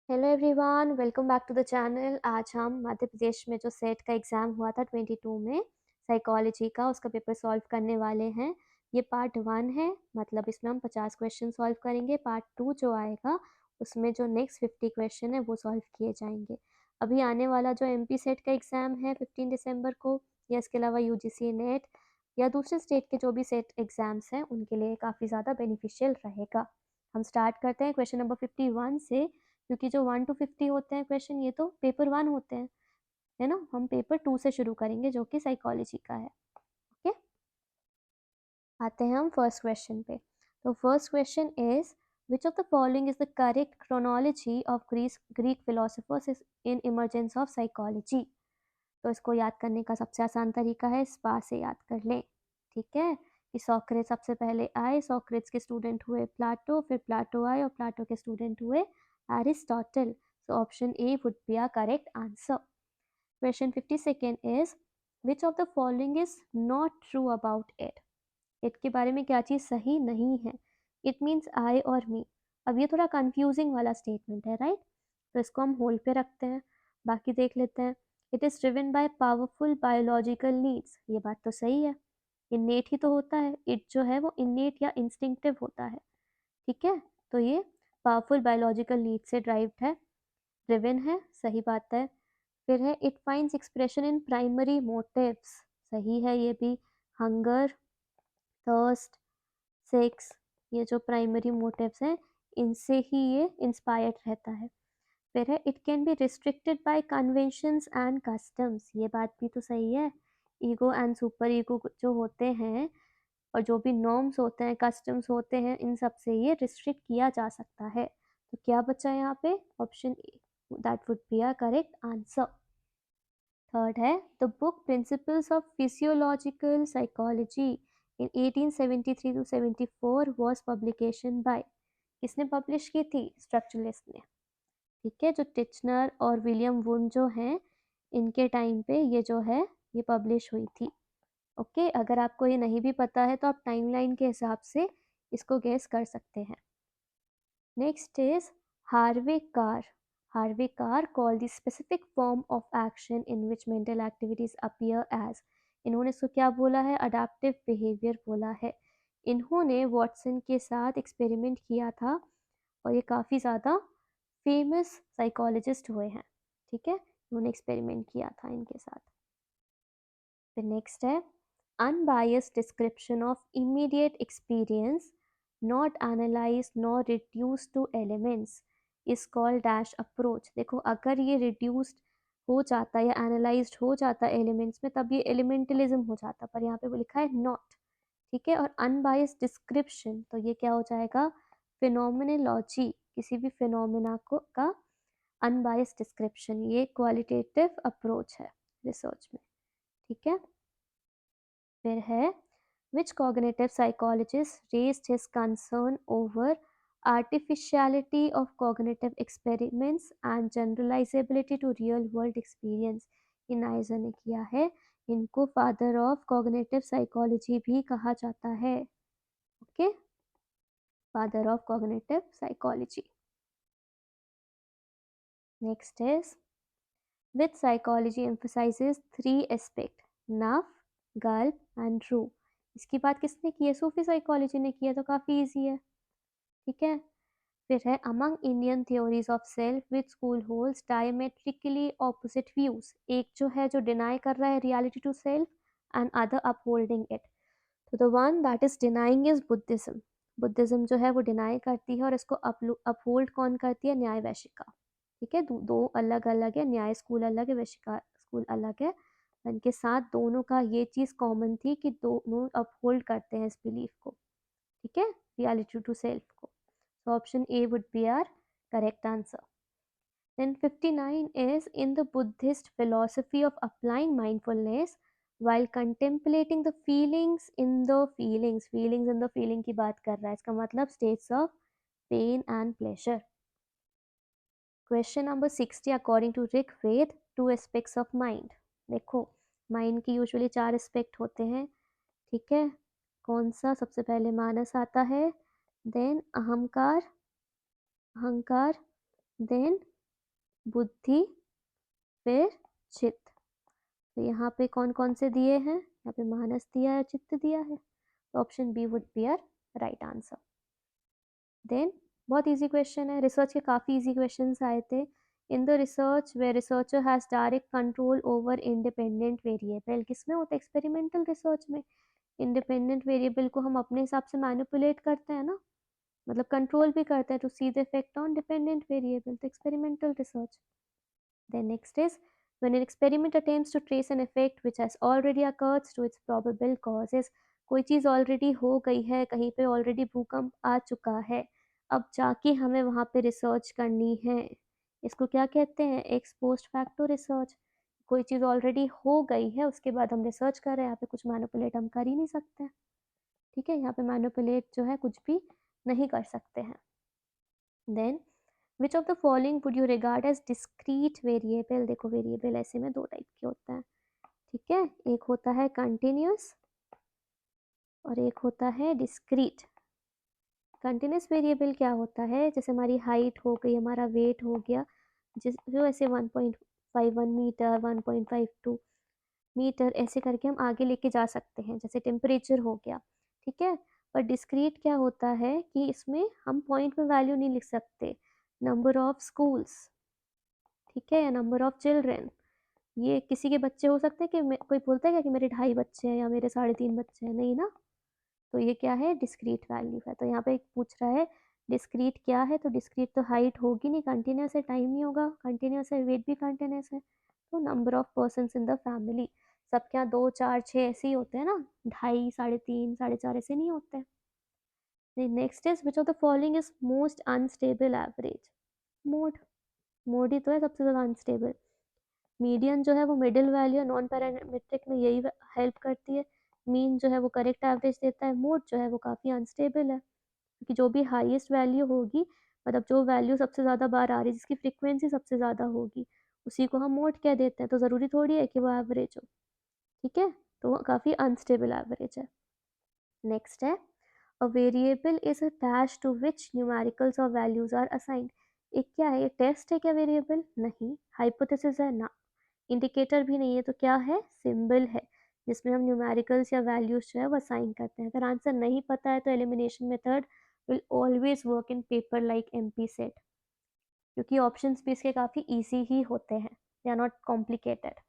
Hello everyone, welcome back to the channel. आज हम मध्य प्रदेश में जो सेट का एग्ज़ाम हुआ था 22 में साइकोलॉजी का, उसका पेपर सॉल्व करने वाले हैं। ये पार्ट 1 है, मतलब इसमें हम 50 क्वेश्चन सॉल्व करेंगे। पार्ट 2 जो आएगा उसमें जो नेक्स्ट 50 क्वेश्चन है वो सॉल्व किए जाएंगे। अभी आने वाला जो एमपी सेट का एग्ज़ाम है 15 दिसंबर को, या इसके अलावा यूजीसी नेट या दूसरे स्टेट के जो भी सेट एग्ज़ाम्स हैं उनके लिए काफ़ी ज़्यादा बेनिफिशियल रहेगा। हम स्टार्ट करते हैं क्वेश्चन नंबर 51 से, क्योंकि जो 1 टू 50 होते हैं क्वेश्चन ये तो पेपर 1 होते हैं, है ना। हम पेपर 2 से शुरू करेंगे जो कि साइकोलॉजी का है। ओके, आते हैं हम फर्स्ट क्वेश्चन पे। तो first question is which of the following is the correct chronology of Greek philosophers in emergence of psychology. तो इसको याद करने का सबसे आसान तरीका है स्पा से याद कर लें। ठीक है, कि सोक्रेट्स सबसे पहले आए, सोक्रेट्स के स्टूडेंट हुए प्लाटो, फिर प्लाटो आए और प्लाटो के स्टूडेंट हुए Aristotle. So option A would be a correct answer. Question 52 is which of the following is not true about it. It के बारे में क्या चीज़ सही नहीं है। इट मीन्स आई और मी। अब ये थोड़ा कंफ्यूजिंग वाला स्टेटमेंट है, राइट। तो इसको हम होल्ड पे रखते हैं, बाकी देख लेते हैं। It is driven by powerful biological needs, ये बात तो सही है। इन्नेट ही तो होता है, इट जो है वो इन्नेट या इंस्टिंक्टिव होता है। ठीक है, तो ये पावरफुल बायोलॉजिकल नीड से ड्राइव्ड है, ड्रिवन है, सही बात है। फिर है it finds expression in primary motives, सही है ये भी। हंगर, थर्स्ट, सेक्स, ये जो प्राइमरी मोटिव्स हैं इनसे ही ये इंस्पायर्ड रहता है। फिर है it can be restricted by conventions and customs, ये बात भी तो सही है। ईगो एंड सुपर ईगो जो होते हैं और जो भी नॉर्म्स होते हैं, कस्टम्स होते हैं, इन सब से ये रिस्ट्रिक्ट किया जा सकता है। तो क्या बचा यहाँ पे? Option A, that would be a correct answer. Third है the book principles of physiological psychology in 1873 to 74 was publication by, किसने पब्लिश की थी? स्ट्रक्चरलिस्ट ने। ठीक है, जो टिचनर और विलियम वुंड जो हैं इनके टाइम पे ये जो है ये पब्लिश हुई थी। ओके, अगर आपको ये नहीं भी पता है तो आप टाइमलाइन के हिसाब से इसको गेस कर सकते हैं। Next is Harvey car. Harvey car called the specific form of action in which mental activities appear as, इन्होंने इसको क्या बोला है? अडेप्टिव बिहेवियर बोला है। इन्होंने वॉटसन के साथ एक्सपेरिमेंट किया था और ये काफ़ी ज़्यादा फेमस साइकोलॉजिस्ट हुए हैं। ठीक है, इन्होंने एक्सपेरिमेंट किया था इनके साथ। फिर नेक्स्ट है unbiased description of immediate experience not analyzed nor reduced to elements is called dash approach। देखो, अगर ये reduced हो जाता या analyzed हो जाता एलिमेंट्स में तब ये एलिमेंटलिज्म हो जाता, पर यहाँ पे वो लिखा है not। ठीक है, और अनबायस्ड डिस्क्रिप्शन तो ये क्या हो जाएगा? फिनोमिनोलॉजी, किसी भी फिनोमिना को का अनबायस्ड डिस्क्रिप्शन, ये क्वालिटेटिव अप्रोच है रिसर्च में। ठीक है, फिर है which cognitive psychologist raised his concern over artificiality of cognitive experiments and generalizability to real world experience। ये नाइजर ने किया है, इनको फादर ऑफ कॉग्निटिव साइकोलॉजी भी कहा जाता है। Okay, father of cognitive psychology. Next is which psychology emphasizes three aspect, नफ, गल्प एंड रू। इसकी बात किसने की है? सूफी साइकोलॉजी ने की है, तो काफ़ी इजी है। ठीक है, फिर है among Indian theories of self which school holds diametrically opposite views. एक जो है जो डिनाई कर रहा है reality to self and other upholding it. तो the one that is denying is Buddhism. Buddhism जो है वो डिनाई करती है और इसको अपहोल्ड कौन करती है? न्याय वैशिका। ठीक है, दो अलग अलग है, न्याय स्कूल अलग है, वैशिका स्कूल अलग है। इनके साथ दोनों का ये चीज़ कॉमन थी कि दोनों अपहोल्ड करते हैं इस बिलीफ को। ठीक है, रियलिटी टू सेल्फ को। So option A would be our correct answer. Then 59 is in the Buddhist philosophy of applying mindfulness while contemplating the feelings in the feelings, feelings in the feeling की बात कर रहा है, इसका मतलब states of pain and pleasure। Question number 60 according to Rig Ved, two aspects of mind। देखो, mind की usually 4 aspect होते हैं। ठीक है, कौन सा? सबसे पहले मानस आता है, देन अहंकार, अहंकार, देन बुद्धि, फिर चित्त। तो यहाँ पे कौन कौन से दिए हैं? यहाँ पे मानस दिया है, चित्त दिया है, तो option B would be are right answer. Then बहुत इजी क्वेश्चन है, रिसर्च के काफ़ी इजी क्वेश्चंस आए थे। In the research where researcher has direct control over independent variable, किसमें होता है? एक्सपेरिमेंटल रिसर्च में। इंडिपेंडेंट वेरिएबल को हम अपने हिसाब से मैनिपुलेट करते हैं ना, मतलब कंट्रोल भी करते हैं to see the effect on dependent variable, तो experimental research. Then next is when an experiment attempts to trace an effect which has already occurred to its probable causes, कोई चीज़ ऑलरेडी हो गई है, कहीं पे ऑलरेडी भूकंप आ चुका है, अब जाके हमें वहाँ पे रिसर्च करनी है, इसको क्या कहते हैं? X post facto research. कोई चीज़ ऑलरेडी हो गई है, उसके बाद हम रिसर्च कर रहे हैं, यहाँ पे कुछ मैनिपुलेट हम कर ही नहीं सकते, ठीक है? यहाँ पे मैनिपुलेट जो है कुछ भी नहीं कर सकते हैं। Then which of the following would you regard as discrete variable? देखो वेरिएबल ऐसे में दो टाइप के होते हैं, ठीक है? एक होता है कंटिन्यूस और एक होता है डिस्क्रीट। कंटिन्यूस वेरिएबल क्या होता है? जैसे हमारी हाइट हो गई, हमारा वेट हो गया, जो ऐसे 1.51 मीटर, 1.52 मीटर ऐसे करके हम आगे लेके जा सकते हैं, जैसे टेम्परेचर हो गया, ठीक है? पर डिस्क्रीट क्या होता है कि इसमें हम पॉइंट में वैल्यू नहीं लिख सकते, नंबर ऑफ स्कूल्स, ठीक है, या नंबर ऑफ चिल्ड्रेन। ये किसी के बच्चे हो सकते हैं कि कोई बोलता है क्या कि मेरे 2.5 बच्चे हैं या मेरे 3.5 बच्चे हैं, नहीं ना। तो ये क्या है? डिस्क्रीट वैल्यू है। तो यहाँ पे पूछ रहा है डिस्क्रीट क्या है, तो डिस्क्रीट तो हाइट होगी नहीं, कंटिन्यूस है, टाइम नहीं होगा, कंटिन्यूस है, वेट भी कंटिन्यूस है, तो number of person in the family. सबके यहाँ 2, 4, 6 ऐसे ही होते हैं ना, 2.5, 3.5, 4.5 ऐसे नहीं होते। Next is which of the following is most unstable average? Mode. Mode ही तो है सबसे ज़्यादा अनस्टेबल। मीडियन जो है वो मिडिल वैल्यू है, नॉन पैरामेट्रिक में यही हेल्प करती है। मीन जो है वो करेक्ट एवरेज देता है, मोड जो है वो काफ़ी अनस्टेबल है, क्योंकि जो भी हाईएस्ट वैल्यू होगी, मतलब जो वैल्यू सबसे ज़्यादा बार आ रही है, जिसकी फ्रीक्वेंसी सबसे ज़्यादा होगी, उसी को हम मोड कह देते हैं। तो ज़रूरी थोड़ी है कि वो एवरेज हो, ठीक है? तो वो काफ़ी अनस्टेबल एवरेज है। नेक्स्ट है a variable is a dash to which numericals और वैल्यूज आर असाइंड। एक क्या है? ये टेस्ट है क्या वेरिएबल? नहीं। हाइपोथेसिस है ना। इंडिकेटर भी नहीं है, तो क्या है? सिंबल है, जिसमें हम न्यूमेरिकल्स या वैल्यूज जो है वो असाइन करते हैं। अगर आंसर नहीं पता है तो elimination method will always work in paper like MP SET, क्योंकि ऑप्शंस भी इसके काफ़ी इजी ही होते हैं, they are not complicated.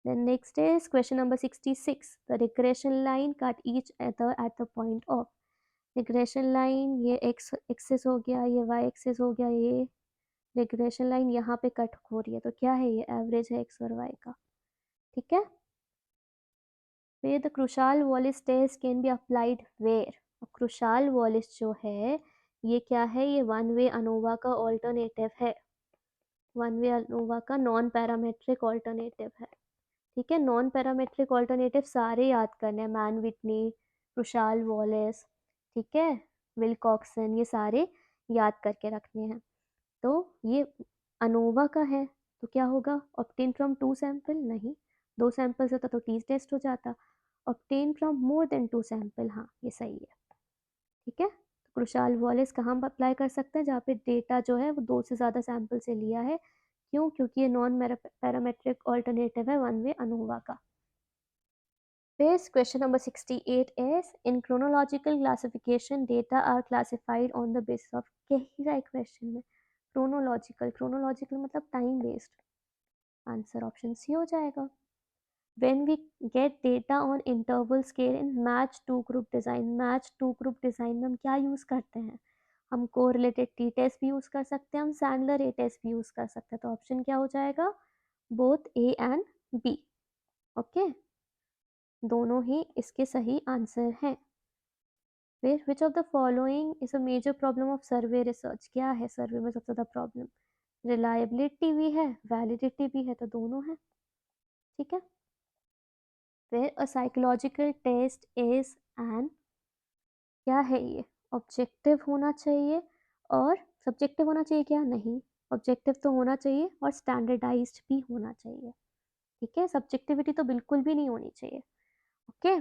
Then next is question number 66. The regression line cut each other at the point of. Regression line ये x axis हो गया, ये y एक्सिस हो गया, ये regression line यहाँ पे कट हो रही है, तो क्या है? ये एवरेज है x और y का, ठीक है? फिर the Kruskal Wallis test can be applied where? Kruskal Wallis जो है ये क्या है? ये वन वे अनोवा का ऑल्टरनेटिव है, वन वे अनोवा का नॉन पैरामेट्रिक ऑल्टरनेटिव है, ठीक है? नॉन पैरामेट्रिक ऑल्टरनेटिव सारे याद करने हैं, मैन विटनी, क्रुशाल वॉलिस, ठीक है, विल्कॉक्सन, ये सारे याद करके रखने हैं। तो ये अनोवा का है, तो क्या होगा? ऑब्टेन फ्रॉम 2 सैंपल, नहीं, 2 सैंपल से होता तो टी टेस्ट हो जाता। Obtain from more than 2 sample, हाँ ये सही है, ठीक है? तो क्रुशाल वॉलिस कहाँ हम अप्लाई कर सकते हैं? जहाँ पे डेटा जो है वो 2 से ज़्यादा सैंपल से लिया है। क्यों? क्योंकि ये नॉन पैरामेट्रिक ऑल्टरनेटिव है वन वे अनोवा का। Base question number 68 is in chronological classification data are classified on the basis of यही रहा question में chronological मतलब time based, answer option C हो जाएगा। When we get data on interval scale in match two group design, match two group design में हम क्या use करते हैं? हम correlated t test भी यूज़ कर सकते हैं, हम Sandler a test भी यूज़ कर सकते हैं, तो ऑप्शन क्या हो जाएगा? both A and B, okay दोनों ही इसके सही आंसर हैं। फिर which of the following is a major problem of survey research? क्या है सर्वे में सबसे ज़्यादा प्रॉब्लम? रिलायबिलिटी भी है, वैलिडिटी भी है, तो दोनों है, ठीक है? फिर a psychological test is an, क्या है ये? ऑब्जेक्टिव होना चाहिए और सब्जेक्टिव होना चाहिए क्या? नहीं, ऑब्जेक्टिव तो होना चाहिए और स्टैंडर्डाइज्ड भी होना चाहिए, ठीक है? सब्जेक्टिविटी तो बिल्कुल भी नहीं होनी चाहिए, ओके?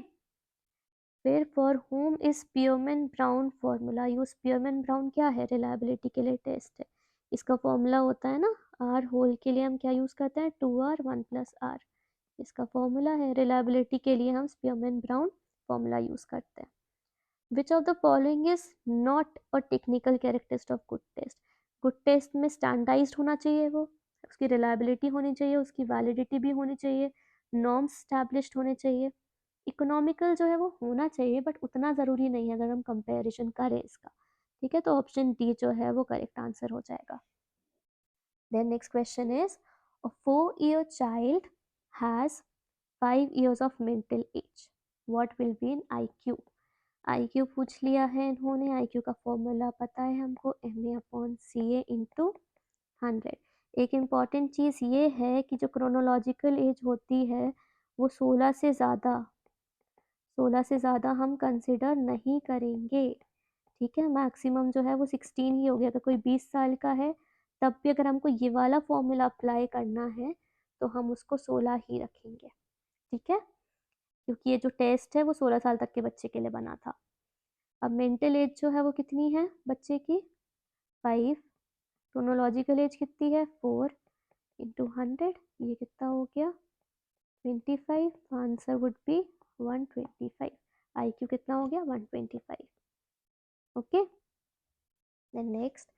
फिर for home is Spearman brown formula use? Spearman brown क्या है? रिलायबिलिटी के लिए टेस्ट है, इसका फॉर्मूला होता है ना आर होल के लिए हम क्या यूज़ करते हैं, 2r 1+r, इसका फॉर्मूला है। रिलायबिलिटी के लिए हम स्पीयरमैन ब्राउन फॉर्मूला यूज़ करते हैं। Which of the following is not a technical characteristic of good test. Good test में स्टैंडर्डाइज्ड होना चाहिए, वो उसकी रिलायबिलिटी होनी चाहिए, उसकी वैलिडिटी भी होनी चाहिए, नॉर्म्स स्टैब्लिश्ड होने चाहिए, इकोनॉमिकल जो है वो होना चाहिए बट उतना ज़रूरी नहीं है अगर हम कंपैरिजन करें इसका। ठीक है, तो ऑप्शन डी जो है वो करेक्ट आंसर हो जाएगा। Then next question is a 4-year child has 5 years of mental age. What will be in IQ? IQ पूछ लिया है इन्होंने। IQ का फॉर्मूला पता है हमको, MA/CA/100। एक इम्पॉर्टेंट चीज़ ये है कि जो क्रोनोलॉजिकल एज होती है वो 16 से ज़्यादा हम कंसिडर नहीं करेंगे। ठीक है, मैक्सिमम जो है वो 16 ही हो गया। अगर कोई 20 साल का है तब भी अगर हमको ये वाला फॉर्मूला अप्लाई करना है तो हम उसको 16 ही रखेंगे। ठीक है, क्योंकि ये जो टेस्ट है वो 16 साल तक के बच्चे के लिए बना था। अब मेंटल एज जो है वो कितनी है बच्चे की, 5। क्रोनोलॉजिकल एज कितनी है, 4 इंटू 100, ये कितना हो गया, 25। Answer would be 125। IQ कितना हो गया, 125। Okay, then next,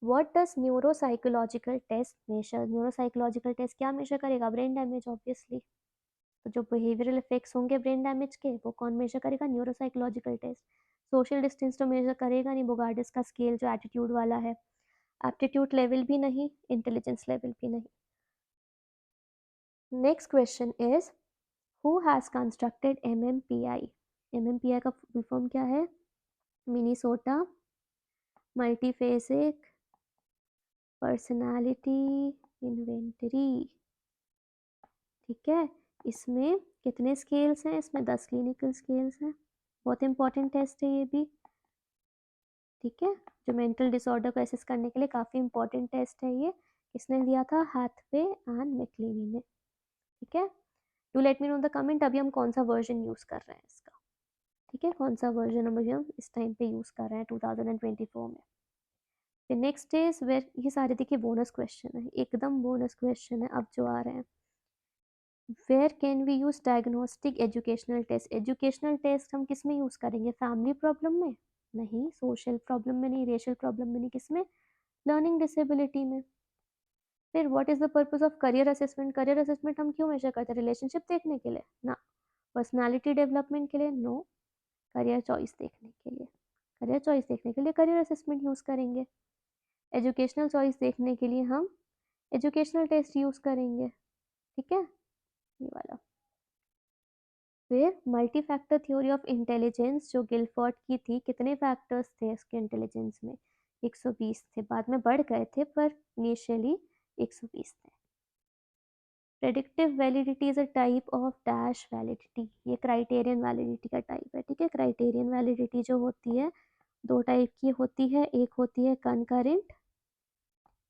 what does neuropsychological test measure. Neuropsychological test क्या मेजर करेगा, ब्रेन डैमेज ऑब्वियसली। तो जो बिहेवियरल इफेक्ट्स होंगे ब्रेन डैमेज के वो कौन मेजर करेगा, न्यूरोसाइकोलॉजिकल टेस्ट। सोशल डिस्टेंस तो मेजर करेगा नहीं, बोगार्डिस का स्केल जो एटीट्यूड वाला है। एप्टीट्यूड लेवल भी नहीं, इंटेलिजेंस लेवल भी नहीं। Next question is who has constructed MMPI। MMPI का फुल फॉर्म क्या है, मिनीसोटा मल्टीफेसिक पर्सनालिटी इन्वेंटरी। ठीक है, इसमें कितने स्केल्स हैं, इसमें 10 क्लिनिकल स्केल्स हैं। बहुत इंपॉर्टेंट टेस्ट है ये भी। ठीक है, जो मेंटल डिसऑर्डर को एसेस करने के लिए काफ़ी इंपॉर्टेंट टेस्ट है ये। किसने दिया था, हैथवे एंड मैक्लिनी ने। ठीक है, do let me know the comment अभी हम कौन सा वर्जन यूज़ कर रहे हैं इसका। ठीक है, कौन सा वर्जन अभी हम इस टाइम पे यूज़ कर रहे हैं 2024 में। फिर नेक्स्ट इज वेर, ये सारे देखिए बोनस क्वेश्चन है, एकदम बोनस क्वेश्चन है अब जो आ रहे हैं। Where can we use diagnostic educational test. Educational test हम किस में यूज़ करेंगे, फैमिली प्रॉब्लम में नहीं, सोशल प्रॉब्लम में नहीं, रेशियल प्रॉब्लम में नहीं, किस में, लर्निंग डिसेबिलिटी में। फिर what is the purpose of career assessment. Career assessment हम क्यों मेजर करते हैं, रिलेशनशिप देखने के लिए ना, पर्सनालिटी डेवलपमेंट के लिए नो, करियर चॉइस देखने के लिए। करियर चॉइस देखने के लिए करियर असेसमेंट यूज़ करेंगे। एजुकेशनल चॉइस देखने के लिए हम एजुकेशनल टेस्ट यूज़ करेंगे। ठीक है, ये वाला। फिर multi factor theory of intelligence जो गिलफोर्ड की थी, कितने फैक्टर्स थे इसके इंटेलिजेंस में, 120 थे, बाद में बढ़ गए थे पर इनिशियली 120 थे। Predictive validity is a type of dash validity, ये क्राइटेरियन वैलिडिटी का टाइप है। ठीक है, क्राइटेरियन वैलिडिटी जो होती है दो टाइप की होती है, एक होती है कंकरेंट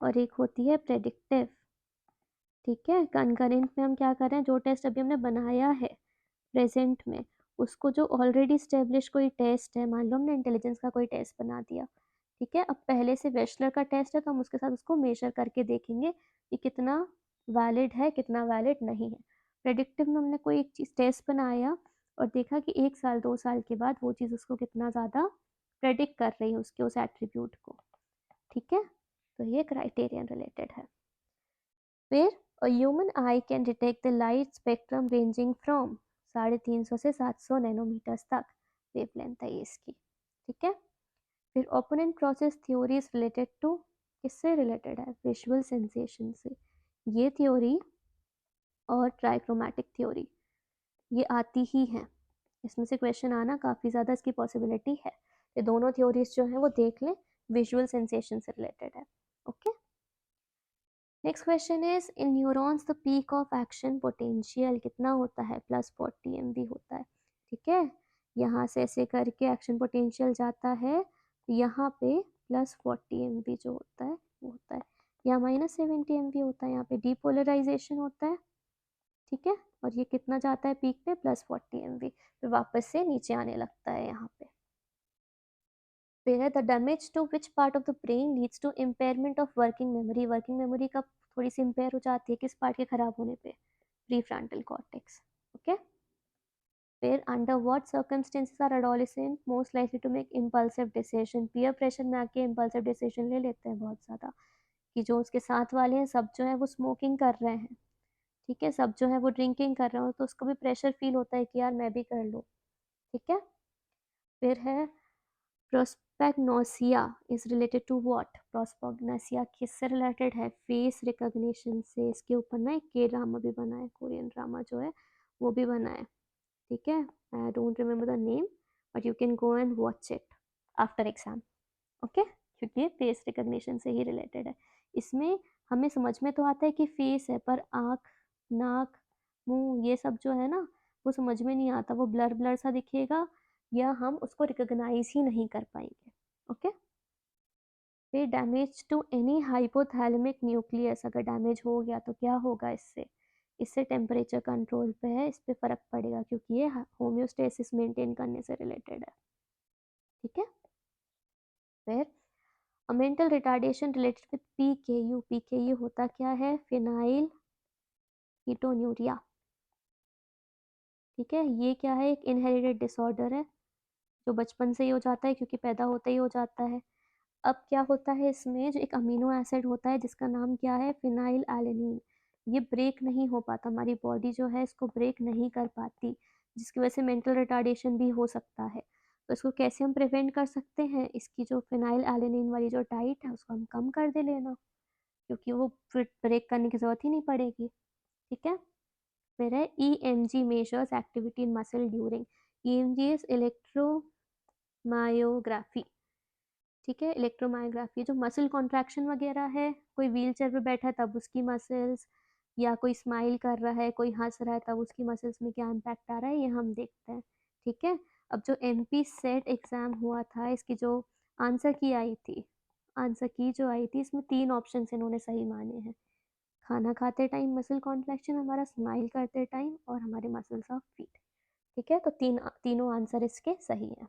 और एक होती है प्रेडिक्टिव। ठीक है, कंकरेंट में हम क्या कर रहे हैं, जो टेस्ट अभी हमने बनाया है प्रेजेंट में, उसको जो ऑलरेडी स्टेब्लिश कोई टेस्ट है, मान लो हमने इंटेलिजेंस का कोई टेस्ट बना दिया। ठीक है, अब पहले से वेस्लर का टेस्ट है तो हम उसके साथ उसको मेजर करके देखेंगे कि कितना वैलिड है कितना वैलिड नहीं है। प्रेडिक्टिव में हमने कोई एक चीज़ टेस्ट बनाया और देखा कि 1 साल 2 साल के बाद वो चीज़ उसको कितना ज़्यादा प्रेडिक्ट कर रही है उसके उस एट्रीब्यूट को। ठीक है, तो ये क्राइटेरियन रिलेटेड है। फिर a human eye can detect the light spectrum ranging from 350 से 700 नैनोमीटर्स तक वेवलेंथ है इसकी। ठीक है, फिर opponent process theory is related to, किससे रिलेटेड है, विजुअल सेंसेशन से। ये थ्योरी और ट्राइक्रोमैटिक थ्योरी ये आती ही हैं, इसमें से क्वेश्चन आना काफ़ी ज़्यादा इसकी पॉसिबिलिटी है। ये दोनों थ्योरीज जो हैं वो देख लें, विजुअल सेंसेशन से रिलेटेड है। Okay, next question is in neurons the peak of action potential कितना होता है, +40 MV होता है। ठीक है, यहाँ से ऐसे करके एक्शन पोटेंशियल जाता है, यहाँ पे +40 MV जो होता है वो होता है, यहाँ -70 MV होता है, यहाँ पे डीपोलराइजेशन होता है। ठीक है, और ये कितना जाता है पीक पे, +40 MV, फिर वापस से नीचे आने लगता है यहाँ पे। फिर है the damage to which part of the brain leads to impairment of working memory. Working memory कब थोड़ी सी इम्पेयर हो जाती है, किस पार्ट के खराब होने पे? Prefrontal cortex. ओके। फिर under what circumstances are adolescent most likely to make impulsive decision. Peer pressure में आके इम्पल्सिव डिसीजन ले लेते हैं बहुत ज़्यादा, कि जो उसके साथ वाले हैं सब जो है वो स्मोकिंग कर रहे हैं, ठीक है, सब जो है वो ड्रिंकिंग कर रहे हो, तो उसको भी प्रेशर फील होता है कि यार मैं भी कर लूँ, ठीक है। फिर है प्रोस्पेगनोसिया इज रिलेटेड टू व्हाट? प्रोस्पेगनोसिया किससे रिलेटेड है? फेस रिकॉग्निशन से। इसके ऊपर ना एक के ड्रामा भी बना है, कोरियन ड्रामा जो है वो भी बना है, ठीक है। I don't remember the name, but you can go and watch it after exam, okay. क्योंकि ये फेस रिकॉग्निशन से ही रिलेटेड है। इसमें हमें समझ में तो आता है कि फेस है, पर आँख, नाक, मुंह ये सब जो है ना वो समझ में नहीं आता, वो ब्लर ब्लर सा दिखेगा या हम उसको रिकॉग्नाइज ही नहीं कर पाएंगे, ओके। फिर damage to any hypothalamic nucleus, अगर डैमेज हो गया तो क्या होगा इससे? इससे टेम्परेचर कंट्रोल पे है, इस पे फर्क पड़ेगा क्योंकि ये होम्योस्टेसिस मेंटेन करने से रिलेटेड है, ठीक है। फिर mental retardation related with PKU. PKU होता क्या है? फिनाइल कीटोन्यूरिया, ठीक है। ये क्या है? एक इनहेरिटेड डिसऑर्डर है जो बचपन से ही हो जाता है क्योंकि पैदा होते ही हो जाता है। अब क्या होता है इसमें, जो एक अमीनो एसिड होता है जिसका नाम क्या है? फिनाइल एलेनिन, ये ब्रेक नहीं हो पाता, हमारी बॉडी जो है इसको ब्रेक नहीं कर पाती, जिसकी वजह से मेंटल रिटार्डेशन भी हो सकता है। तो इसको कैसे हम प्रिवेंट कर सकते हैं? इसकी जो फिनाइल एलेनिन वाली जो डाइट है उसको हम कम कर दे लेना, क्योंकि वो फिर ब्रेक करने की ज़रूरत ही नहीं पड़ेगी, ठीक है। फिर है EMG measures activity in muscle during. EMG is electromyography, ठीक है। इलेक्ट्रोमायोग्राफी जो मसल कॉन्ट्रैक्शन वगैरह है, कोई व्हील चेयर पर बैठा है तब उसकी मसल्स, या कोई स्माइल कर रहा है, कोई हंस रहा है, तब उसकी मसल्स में क्या इम्पैक्ट आ रहा है ये हम देखते हैं, ठीक है। अब जो MP सेट एग्ज़ाम हुआ था, इसकी जो आंसर की आई थी, आंसर की जो आई थी, इसमें 3 ऑप्शन इन्होंने सही माने हैं। खाना खाते टाइम मसल कॉन्ट्रैक्शन, हमारा स्माइल करते टाइम, और हमारे मसल्स ऑफ फीट, ठीक है। तो तीनों आंसर इसके सही हैं।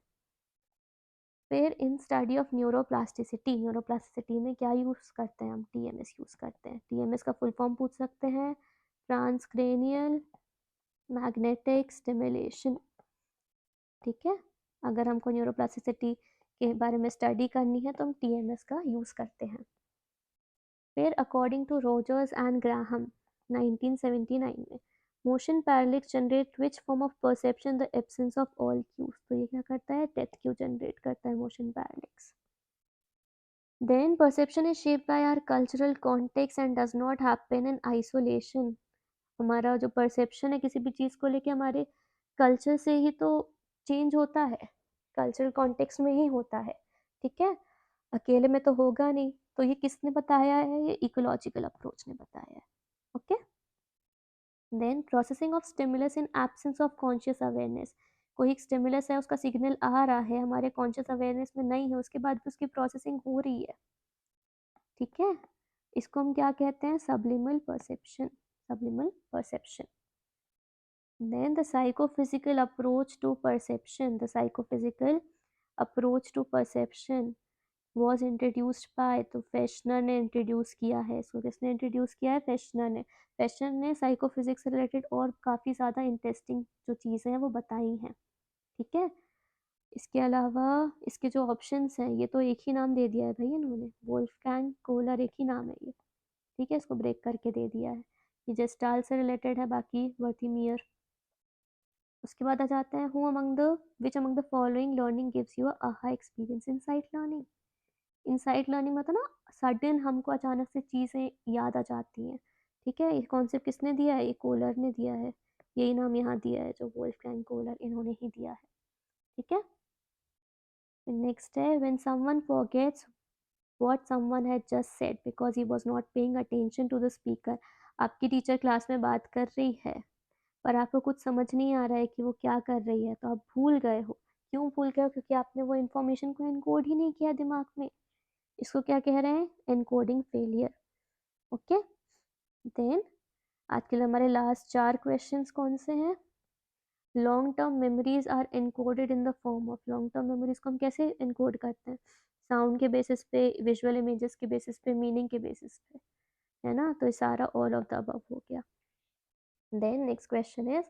फिर in study of neuroplasticity, neuroplasticity में क्या यूज़ करते हैं हम? TMS यूज़ करते हैं। TMS का फुल फॉर्म पूछ सकते हैं, ट्रांसक्रेनियल मैग्नेटिक स्टिमुलेशन, ठीक है। अगर हमको न्यूरोप्लास्टिसिटी के बारे में स्टडी करनी है तो हम TMS का यूज़ करते हैं। फिर according to Rogers and Graham 1979 में, motion parallax generate which form of perception the absence of all cues. तो ये क्या करता है? डेथ क्यू जनरेट करता है motion parallax. Then perception is shaped by our cultural context and does not happen in isolation. हमारा जो perception है किसी भी चीज़ को लेके हमारे कल्चर से ही तो चेंज होता है, कल्चरल कॉन्टेक्स्ट में ही होता है, ठीक है। अकेले में तो होगा नहीं। तो ये किसने बताया है? ये इकोलॉजिकल अप्रोच ने बताया है, okay. Then processing of stimulus in absence of conscious awareness. कोई एक स्टिमुलस है, उसका सिग्नल आ रहा है, हमारे कॉन्शियस अवेयरनेस में नहीं है, उसके बाद भी उसकी प्रोसेसिंग हो रही है, ठीक है। इसको हम क्या कहते हैं? Subliminal perception, subliminal perception. Then the psychophysical approach to perception, the psychophysical approach to perception was introduced by, तो फेशनर ने इंट्रोड्यूस किया है इसको। किसने इंट्रोड्यूस किया है? फेशनर ने। फेशनर ने साइकोफिजिक्स से रिलेटेड और काफ़ी ज़्यादा इंटरेस्टिंग जो चीज़ें हैं वो बताई हैं, ठीक है। इसके अलावा इसके जो ऑप्शंस हैं, ये तो एक ही नाम दे दिया है भाई इन्होंने, वोल्फगैंग कोहलर एक ही नाम है ये, ठीक है। इसको ब्रेक करके दे दिया है। ये जेस्टाल से रिलेटेड है, बाकी वर्थीमियर। उसके बाद आ जाता है who among the which among the following learning gives you a aha experience. Insight learning, insight learning मतलब ना सडन हमको अचानक से चीज़ें याद आ जाती हैं, ठीक है। ये कॉन्सेप्ट किसने दिया है? ये कोलर ने दिया है, यही नाम यहाँ दिया है जो वोल्फगैंग कोलर, इन्होंने ही दिया है, ठीक है। नेक्स्ट है when someone forgets what someone had just said because he was not paying attention to the speaker. आपकी टीचर क्लास में बात कर रही है पर आपको कुछ समझ नहीं आ रहा है कि वो क्या कर रही है, तो आप भूल गए हो। क्यों भूल गए हो? क्योंकि आपने वो इन्फॉर्मेशन को एनकोड ही नहीं किया दिमाग में। इसको क्या कह रहे हैं? Encoding failure, okay. देन आज के लिए हमारे लास्ट 4 क्वेश्चंस कौन से हैं? Long term memories are encoded in the form of, long term memories को हम कैसे इनकोड करते हैं? साउंड के बेसिस पे, विजुअल इमेजेस के बेसिस पे, मीनिंग के बेसिस पे, है ना? तो ये सारा ऑल ऑफ द अबव हो गया। Then next question is,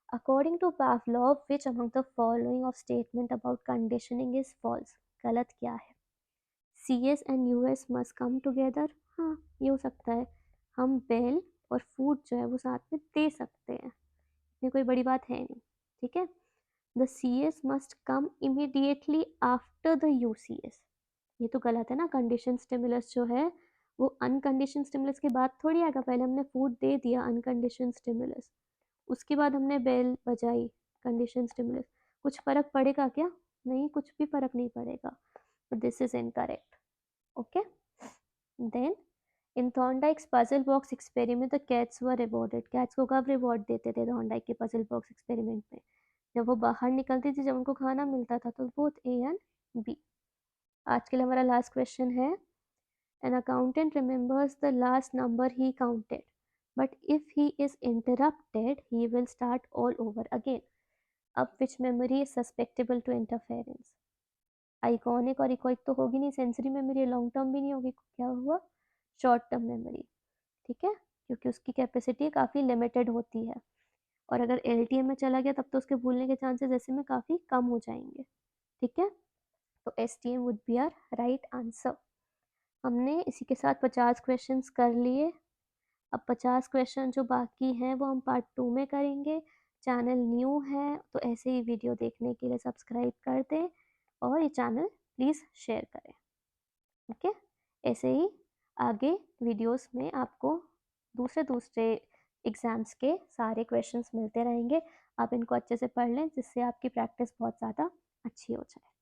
according to Pavlov which among the following of statement about conditioning is false? गलत क्या है? CS and US must come together, हाँ ये हो सकता है। हम बेल और फूड जो है वो साथ में दे सकते हैं, ये कोई बड़ी बात है नहीं, ठीक है। The CS must come immediately after the UCS, ये तो गलत है ना। कंडीशन स्टिमुलस जो है वो अनकंडीशन स्टिमुलस के बाद थोड़ी आएगा, पहले हमने फूड दे दिया अनकंडीशन स्टिमुलस, उसके बाद हमने बेल बजाई कंडीशन स्टिमुलस, कुछ फर्क पड़ेगा क्या? नहीं, कुछ भी फर्क नहीं पड़ेगा। तो this is incorrect. Okay, then in Thorndike's puzzle box experiment the cats were rewarded, cats को कब रिवॉर्ड देते थे थॉर्नडाइक के पजल बॉक्स एक्सपेरिमेंट में? जब वो बाहर निकलती थी, जब उनको खाना मिलता था। तो बोथ A एंड B। आज के लिए हमारा लास्ट क्वेश्चन है, an accountant remembers the last number he counted, but if he is interrupted he will start all over again. अब which memory is susceptible to interference? Iconic और echoic तो होगी नहीं, सेंसरी मेमोरी लॉन्ग टर्म भी नहीं होगी, क्या हुआ? शॉर्ट टर्म मेमोरी, ठीक है, क्योंकि उसकी कैपेसिटी काफ़ी लिमिटेड होती है। और अगर LTM में चला गया तब तो उसके भूलने के चांसेस ऐसे में काफ़ी कम हो जाएंगे, ठीक है। तो STM would be are right answer. हमने इसी के साथ 50 क्वेश्चंस कर लिए। अब 50 क्वेश्चन जो बाकी हैं वो हम पार्ट 2 में करेंगे। चैनल न्यू है तो ऐसे ही वीडियो देखने के लिए सब्सक्राइब कर दें और ये चैनल प्लीज़ शेयर करें। ओके, ऐसे ही आगे वीडियोस में आपको दूसरे दूसरे एग्ज़ाम्स के सारे क्वेश्चंस मिलते रहेंगे। आप इनको अच्छे से पढ़ लें जिससे आपकी प्रैक्टिस बहुत ज़्यादा अच्छी हो जाए।